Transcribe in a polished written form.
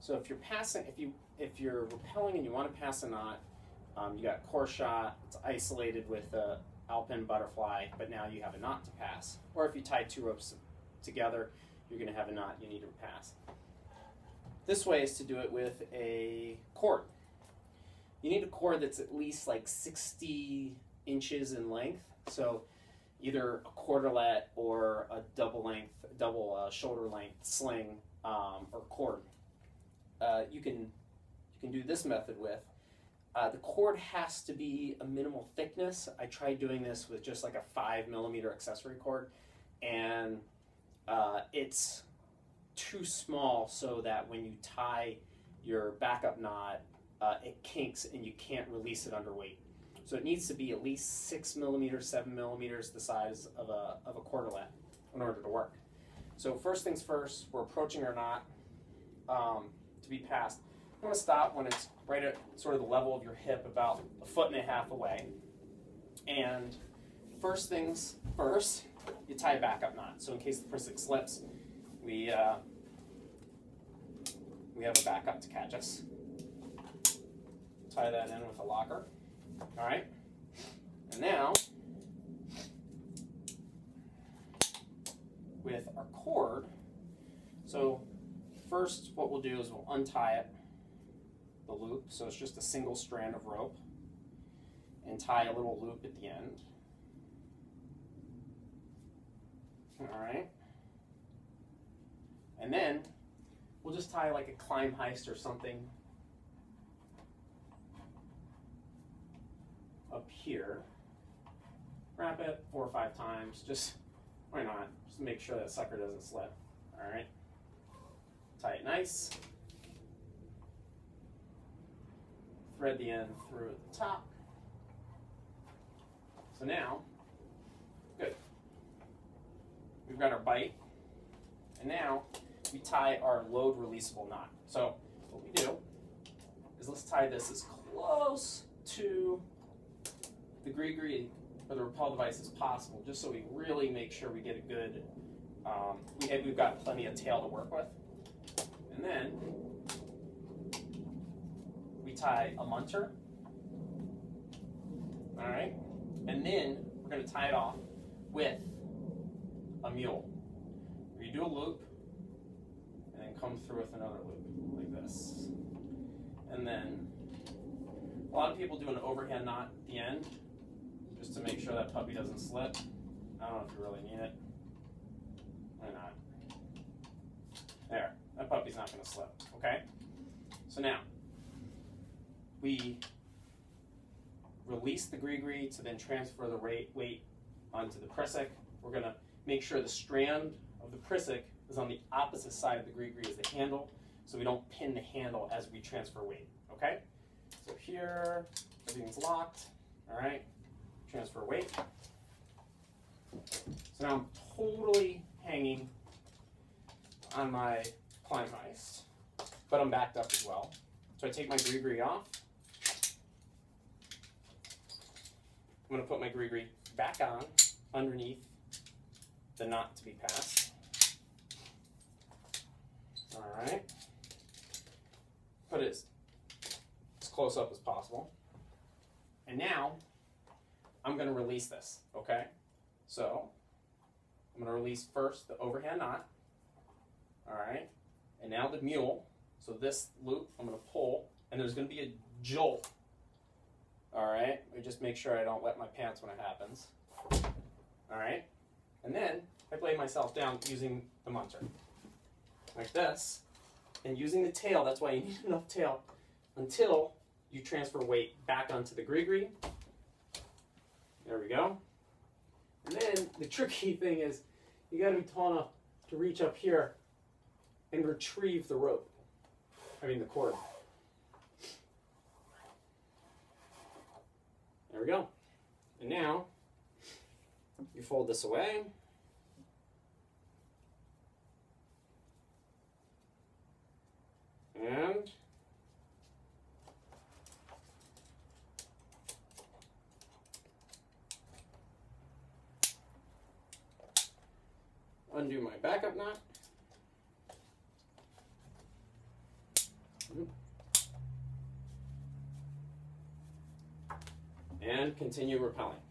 So if you're passing, if you're rappelling and you want to pass a knot, you got core shot, it's isolated with a alpine butterfly, but now you have a knot to pass. Or if you tie two ropes together, you're going to have a knot you need to pass. This way is to do it with a cord. You need a cord that's at least like 60 inches in length. So either a quarterlet or a double shoulder length sling or cord. You can do this method with. The cord has to be a minimal thickness. I tried doing this with just like a 5mm accessory cord, and it's too small so that when you tie your backup knot, it kinks and you can't release it under weight. So it needs to be at least 6mm, 7mm, the size of a quarterlet in order to work. So first things first, we're approaching our knot to be passed. I'm going to stop when it's right at sort of the level of your hip, about 1.5 feet away. And first things first, you tie a backup knot. So in case the pristic slips, we have a backup to catch us. Tie that in with a locker. All right. And now, with our cord, so first what we'll do is we'll untie it, the loop, so it's just a single strand of rope, and tie a little loop at the end. All right. And then we'll just tie like a climb heist or something up here. Wrap it 4 or 5 times, just, why not? Just to make sure that sucker doesn't slip. All right. Tie it nice. Thread the end through at the top. So now, good. We've got our bite, and now we tie our load releasable knot. So what we do is let's tie this as close to the gri-gri or the rappel device as possible, just so we really make sure we get a good, we've got plenty of tail to work with. And then we tie a munter, all right? And then we're going to tie it off with a mule. Where you do a loop, and then come through with another loop, like this. And then a lot of people do an overhand knot at the end, just to make sure that puppy doesn't slip. I don't know if you really need it. Why not? There, that puppy's not going to slip, okay? So now, we release the gri-gri to then transfer the weight onto the pristic. We're going to make sure the strand of the pristic is on the opposite side of the gri-gri as the handle, so we don't pin the handle as we transfer weight, okay? So here, everything's locked, all right? Transfer weight. So now I'm totally hanging on my climb heist, but I'm backed up as well. So I take my gri-gri off. I'm going to put my gri-gri back on underneath the knot to be passed. All right. Put it as close up as possible. And now I'm going to release this, okay? So I'm going to release first the overhand knot. All right. And now the mule. So this loop I'm going to pull, and there's going to be a jolt. All right. I just make sure I don't wet my pants when it happens. All right. And then I lay myself down using the munter, like this, and using the tail. That's why you need enough tail until you transfer weight back onto the gri-gri. There we go. And then the tricky thing is you got to be tall enough to reach up here and retrieve the rope. The cord. There we go. And now you fold this away. And undo my backup knot. And continue rappelling.